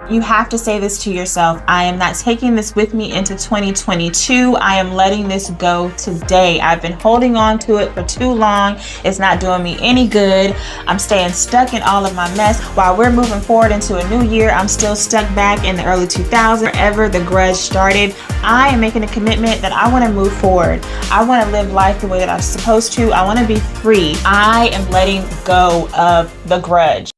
You have to say this to yourself. I am not taking this with me into 2022. I am letting this go today. I've been holding on to it for too long. It's not doing me any good. I'm staying stuck in all of my mess. While we're moving forward into a new year, I'm still stuck back in the early 2000s. Wherever the grudge started, I am making a commitment that I want to move forward. I want to live life the way that I'm supposed to. I want to be free. I am letting go of the grudge.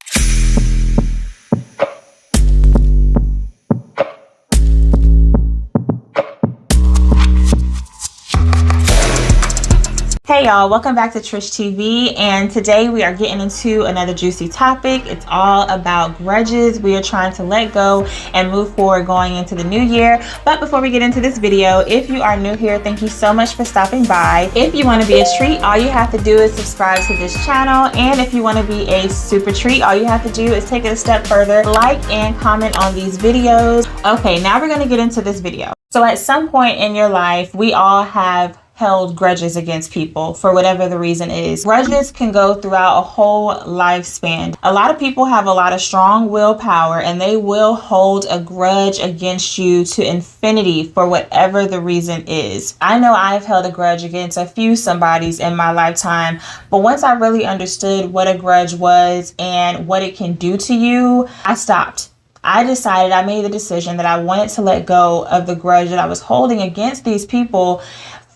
Hey y'all, welcome back to Trish TV, and today we are getting into another juicy topic. It's all about grudges. We are trying to let go and move forward going into the new year. But before we get into this video, if you are new here, thank you so much for stopping by. If you want to be a treat, all you have to do is subscribe to this channel. And if you want to be a super treat, all you have to do is take it a step further, like and comment on these videos. Okay, now we're going to get into this video. So at some point in your life, we all have held grudges against people for whatever the reason is. Grudges can go throughout a whole lifespan. A lot of people have a lot of strong willpower and they will hold a grudge against you to infinity for whatever the reason is. I know I've held a grudge against a few somebodies in my lifetime, but once I really understood what a grudge was and what it can do to you, I stopped. I made the decision that I wanted to let go of the grudge that I was holding against these people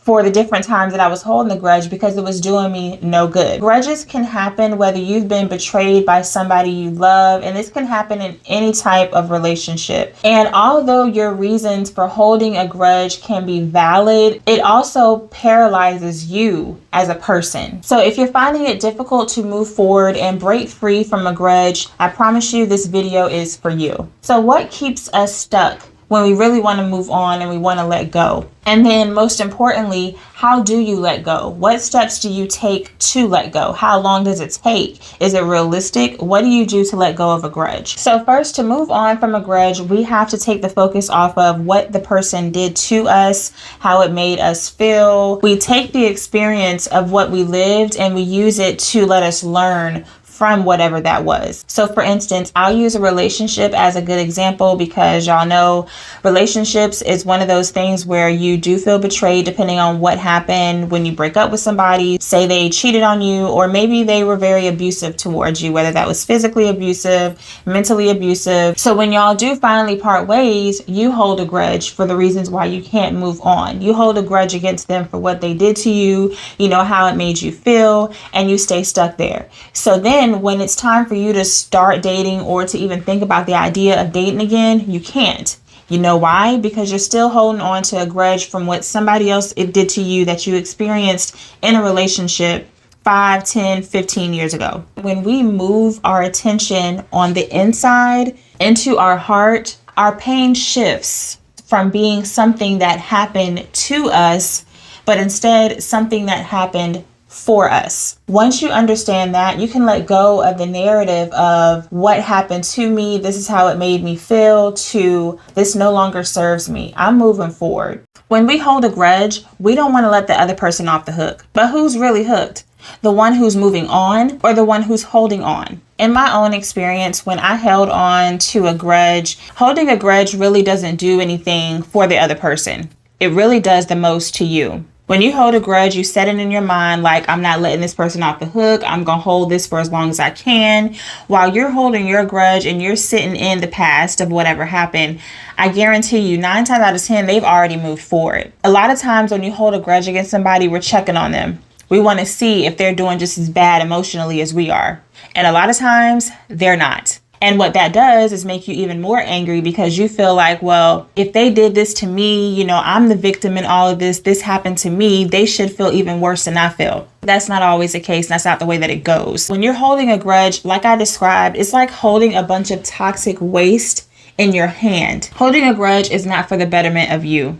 for the different times that I was holding the grudge, because it was doing me no good. Grudges can happen whether you've been betrayed by somebody you love, and this can happen in any type of relationship. And although your reasons for holding a grudge can be valid, it also paralyzes you as a person. So if you're finding it difficult to move forward and break free from a grudge, I promise you this video is for you. So what keeps us stuck when we really want to move on and we want to let go? And then most importantly, how do you let go? What steps do you take to let go? How long does it take? Is it realistic? What do you do to let go of a grudge? So first, to move on from a grudge, we have to take the focus off of what the person did to us, how it made us feel. We take the experience of what we lived and we use it to let us learn from whatever that was. So for instance, I'll use a relationship as a good example, because y'all know relationships is one of those things where you do feel betrayed depending on what happened when you break up with somebody. Say they cheated on you, or maybe they were very abusive towards you, whether that was physically abusive, mentally abusive. So when y'all do finally part ways, you hold a grudge for the reasons why you can't move on. You hold a grudge against them for what they did to you, you know, how it made you feel, and you stay stuck there. So then when it's time for you to start dating or to even think about the idea of dating again, you can't. You know why? Because you're still holding on to a grudge from what somebody else did to you that you experienced in a relationship 5, 10, 15 years ago. When we move our attention on the inside into our heart, our pain shifts from being something that happened to us, but instead something that happened for us. Once you understand that, you can let go of the narrative of what happened to me, this is how it made me feel, to this no longer serves me. I'm moving forward. When we hold a grudge, we don't want to let the other person off the hook. But who's really hooked? The one who's moving on or the one who's holding on? In my own experience, when I held on to a grudge, holding a grudge really doesn't do anything for the other person. It really does the most to you. When you hold a grudge, you set it in your mind like, I'm not letting this person off the hook. I'm going to hold this for as long as I can. While you're holding your grudge and you're sitting in the past of whatever happened, I guarantee you 9 times out of 10, they've already moved forward. A lot of times when you hold a grudge against somebody, we're checking on them. We want to see if they're doing just as bad emotionally as we are. And a lot of times they're not. And what that does is make you even more angry, because you feel like, well, if they did this to me, you know, I'm the victim in all of this. This happened to me. They should feel even worse than I feel. That's not always the case. That's not the way that it goes. When you're holding a grudge, like I described, it's like holding a bunch of toxic waste in your hand. Holding a grudge is not for the betterment of you.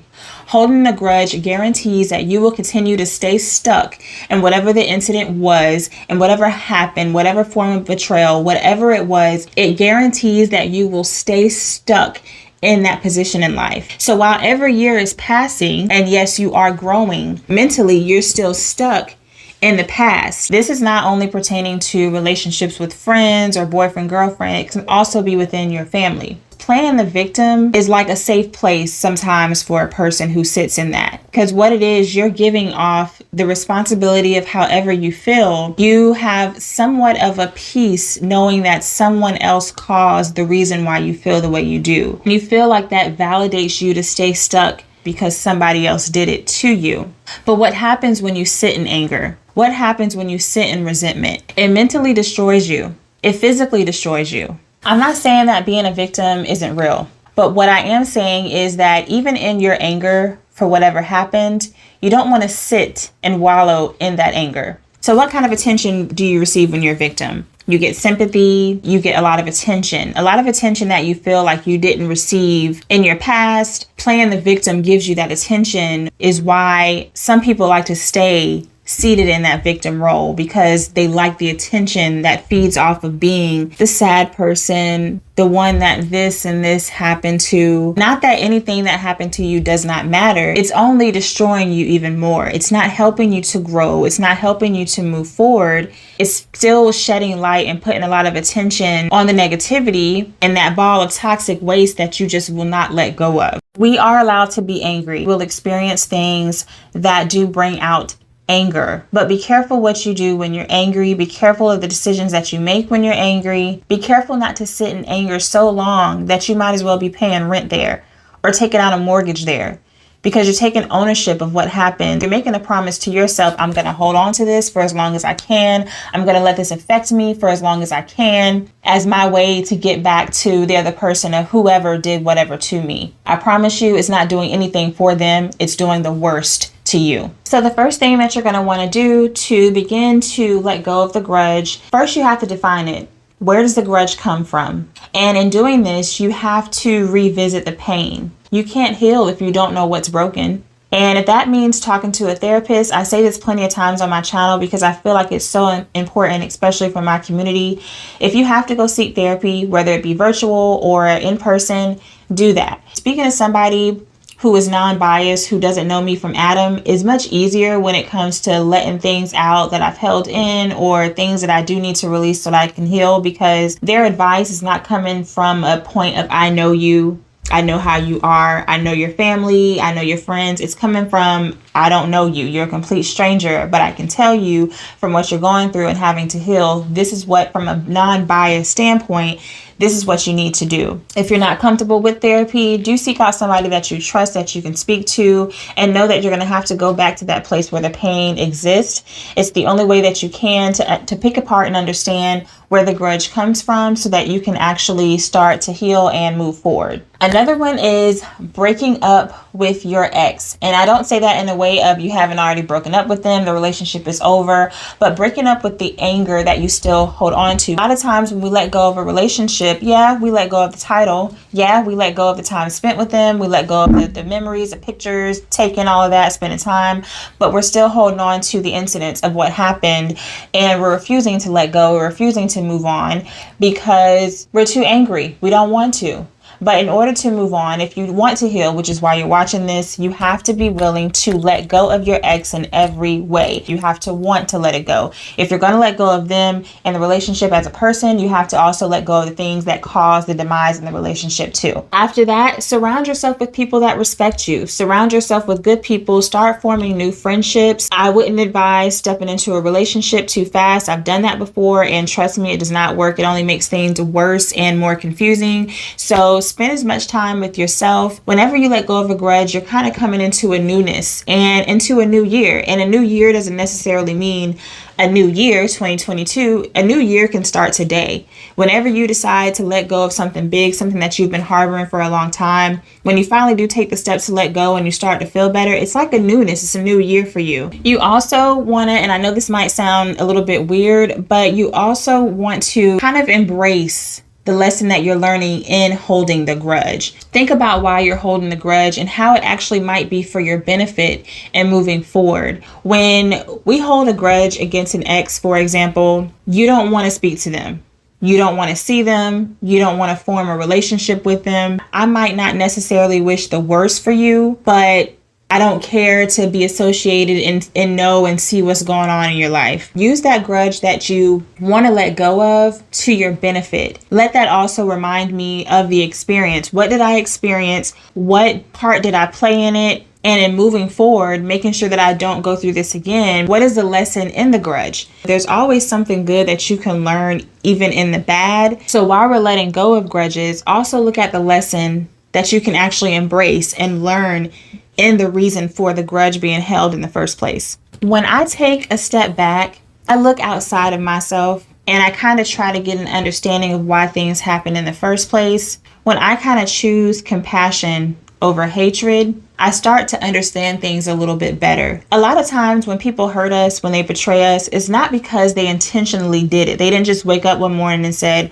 Holding a grudge guarantees that you will continue to stay stuck in whatever the incident was, and whatever happened, whatever form of betrayal, whatever it was, it guarantees that you will stay stuck in that position in life. So while every year is passing, and yes, you are growing, mentally, you're still stuck in the past. This is not only pertaining to relationships with friends or boyfriend, girlfriend. It can also be within your family. playing the victim is like a safe place sometimes for a person who sits in that. Because what it is, you're giving off the responsibility of however you feel. You have somewhat of a peace knowing that someone else caused the reason why you feel the way you do. And you feel like that validates you to stay stuck because somebody else did it to you. But what happens when you sit in anger? What happens when you sit in resentment? It mentally destroys you. It physically destroys you. I'm not saying that being a victim isn't real, but what I am saying is that even in your anger for whatever happened, you don't want to sit and wallow in that anger. So what kind of attention do you receive when you're a victim? You get sympathy, you get a lot of attention that you feel like you didn't receive in your past. Playing the victim gives you that attention, is why some people like to stay seated in that victim role, because they like the attention that feeds off of being the sad person, the one that this and this happened to. Not that anything that happened to you does not matter. It's only destroying you even more. It's not helping you to grow. It's not helping you to move forward. It's still shedding light and putting a lot of attention on the negativity and that ball of toxic waste that you just will not let go of. We are allowed to be angry. We'll experience things that do bring out anger, but be careful what you do when you're angry. Be careful of the decisions that you make when you're angry. Be careful not to sit in anger so long that you might as well be paying rent there or taking out a mortgage there, because you're taking ownership of what happened. You're making a promise to yourself, I'm going to hold on to this for as long as I can. I'm going to let this affect me for as long as I can, as my way to get back to the other person or whoever did whatever to me. I promise you, it's not doing anything for them. It's doing the worst to you. So the first thing that you're going to want to do to begin to let go of the grudge, first you have to define it. Where does the grudge come from? And in doing this, you have to revisit the pain. You can't heal if you don't know what's broken. And if that means talking to a therapist, I say this plenty of times on my channel because I feel like it's so important, especially for my community. If you have to go seek therapy, whether it be virtual or in person, do that. Speaking to somebody who is non-biased, who doesn't know me from Adam, is much easier when it comes to letting things out that I've held in or things that I do need to release so that I can heal, because their advice is not coming from a point of, I know you, I know how you are, I know your family, I know your friends. It's coming from, I don't know you, you're a complete stranger, but I can tell you from what you're going through and having to heal, this is what, from a non-biased standpoint, this is what you need to do. If you're not comfortable with therapy, do seek out somebody that you trust, that you can speak to, and know that you're going to have to go back to that place where the pain exists. It's the only way that you can to pick apart and understand where the grudge comes from so that you can actually start to heal and move forward. Another one is breaking up with your ex. And I don't say that in a way of you haven't already broken up with them, the relationship is over, but breaking up with the anger that you still hold on to. A lot of times when we let go of a relationship, yeah, we let go of the title. Yeah, we let go of the time spent with them. We let go of the memories, the pictures, taking all of that, spending time, but we're still holding on to the incidents of what happened, and we're refusing to let go. We're refusing to move on because we're too angry. We don't want to. But in order to move on, if you want to heal, which is why you're watching this, you have to be willing to let go of your ex in every way. You have to want to let it go. If you're going to let go of them and the relationship as a person, you have to also let go of the things that cause the demise in the relationship too. After that, surround yourself with people that respect you. Surround yourself with good people. Start forming new friendships. I wouldn't advise stepping into a relationship too fast. I've done that before, and trust me, it does not work. It only makes things worse and more confusing. So spend as much time with yourself. Whenever you let go of a grudge, you're kind of coming into a newness and into a new year. And a new year doesn't necessarily mean a new year, 2022. A new year can start today. Whenever you decide to let go of something big, something that you've been harboring for a long time, when you finally do take the steps to let go and you start to feel better, it's like a newness. It's a new year for you. You also want to, and I know this might sound a little bit weird, but you also want to kind of embrace the lesson that you're learning in holding the grudge. Think about why you're holding the grudge and how it actually might be for your benefit and moving forward. When we hold a grudge against an ex, for example, you don't want to speak to them. You don't want to see them. You don't want to form a relationship with them. I might not necessarily wish the worst for you, but I don't care to be associated and know and see what's going on in your life. Use that grudge that you want to let go of to your benefit. Let that also remind me of the experience. What did I experience? What part did I play in it? And in moving forward, making sure that I don't go through this again, what is the lesson in the grudge? There's always something good that you can learn, even in the bad. So while we're letting go of grudges, also look at the lesson that you can actually embrace and learn in the reason for the grudge being held in the first place. When I take a step back, I look outside of myself and I kind of try to get an understanding of why things happen in the first place. When I kind of choose compassion over hatred, I start to understand things a little bit better. A lot of times when people hurt us, when they betray us, it's not because they intentionally did it. They didn't just wake up one morning and said,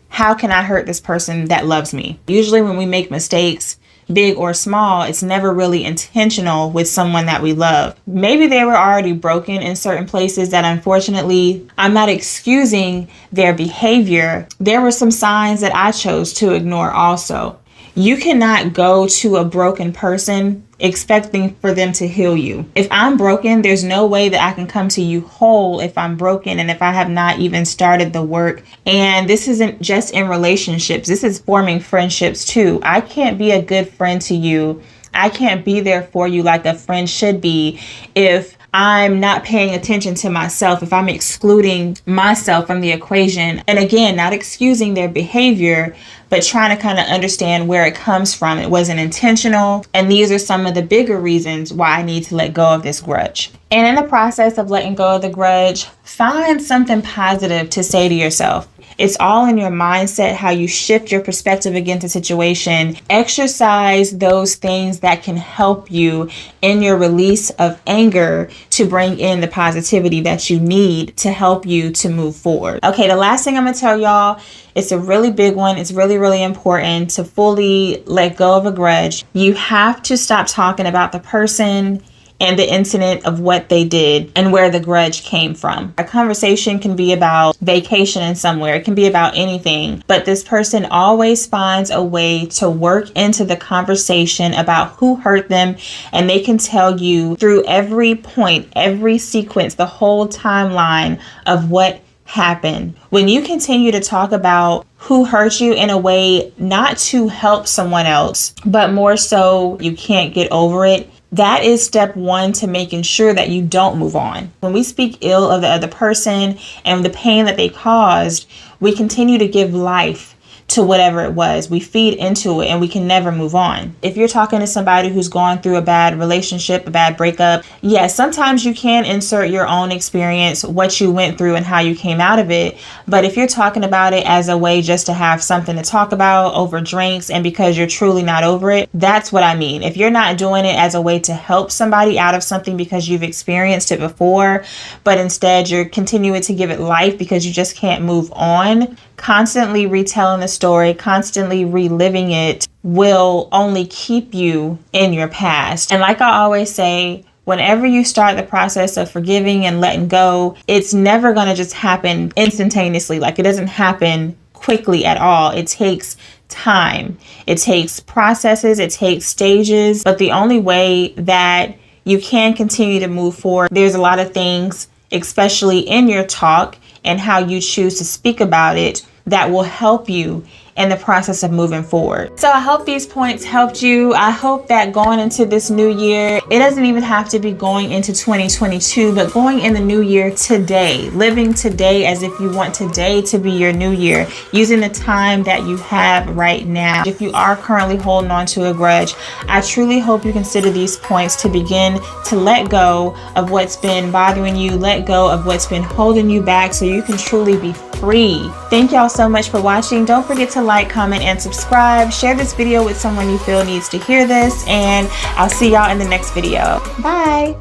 how can I hurt this person that loves me? Usually when we make mistakes, big or small, it's never really intentional with someone that we love. Maybe they were already broken in certain places that, unfortunately, I'm not excusing their behavior. There were some signs that I chose to ignore also. You cannot go to a broken person expecting for them to heal you. If I'm broken, there's no way that I can come to you whole if I'm broken and if I have not even started the work. And this isn't just in relationships. This is forming friendships too. I can't be a good friend to you. I can't be there for you like a friend should be if I'm not paying attention to myself, if I'm excluding myself from the equation. And again, not excusing their behavior, but trying to kind of understand where it comes from. It wasn't intentional. And these are some of the bigger reasons why I need to let go of this grudge. And in the process of letting go of the grudge, find something positive to say to yourself. It's all in your mindset, how you shift your perspective against a situation. Exercise those things that can help you in your release of anger to bring in the positivity that you need to help you to move forward. Okay, the last thing I'm going to tell y'all, it's a really big one. It's really, really important to fully let go of a grudge. You have to stop talking about the person and the incident of what they did and where the grudge came from. A conversation can be about vacation somewhere. It can be about anything, but this person always finds a way to work into the conversation about who hurt them. And they can tell you through every point, every sequence, the whole timeline of what happened. When you continue to talk about who hurt you in a way not to help someone else, but more so you can't get over it, that is step one to making sure that you don't move on. When we speak ill of the other person and the pain that they caused, we continue to give life to whatever it was. We feed into it and we can never move on. If you're talking to somebody who's gone through a bad relationship, a bad breakup, yes, sometimes you can insert your own experience, what you went through and how you came out of it. But if you're talking about it as a way just to have something to talk about over drinks and because you're truly not over it, that's what I mean. If you're not doing it as a way to help somebody out of something because you've experienced it before, but instead you're continuing to give it life because you just can't move on, constantly retelling the story, constantly reliving it will only keep you in your past. And like I always say, whenever you start the process of forgiving and letting go, it's never going to just happen instantaneously. Like it doesn't happen quickly at all. It takes time. It takes processes. It takes stages. But the only way that you can continue to move forward, there's a lot of things, especially in your talk and how you choose to speak about it, that will help you in the process of moving forward. So I hope these points helped you. I hope that going into this new year, it doesn't even have to be going into 2022, but going in the new year today, living today as if you want today to be your new year, using the time that you have right now. If you are currently holding on to a grudge, I truly hope you consider these points to begin to let go of what's been bothering you, let go of what's been holding you back so you can truly be free. Thank y'all so much for watching. Don't forget to like, comment, and subscribe. Share this video with someone you feel needs to hear this, and I'll see y'all in the next video. Bye.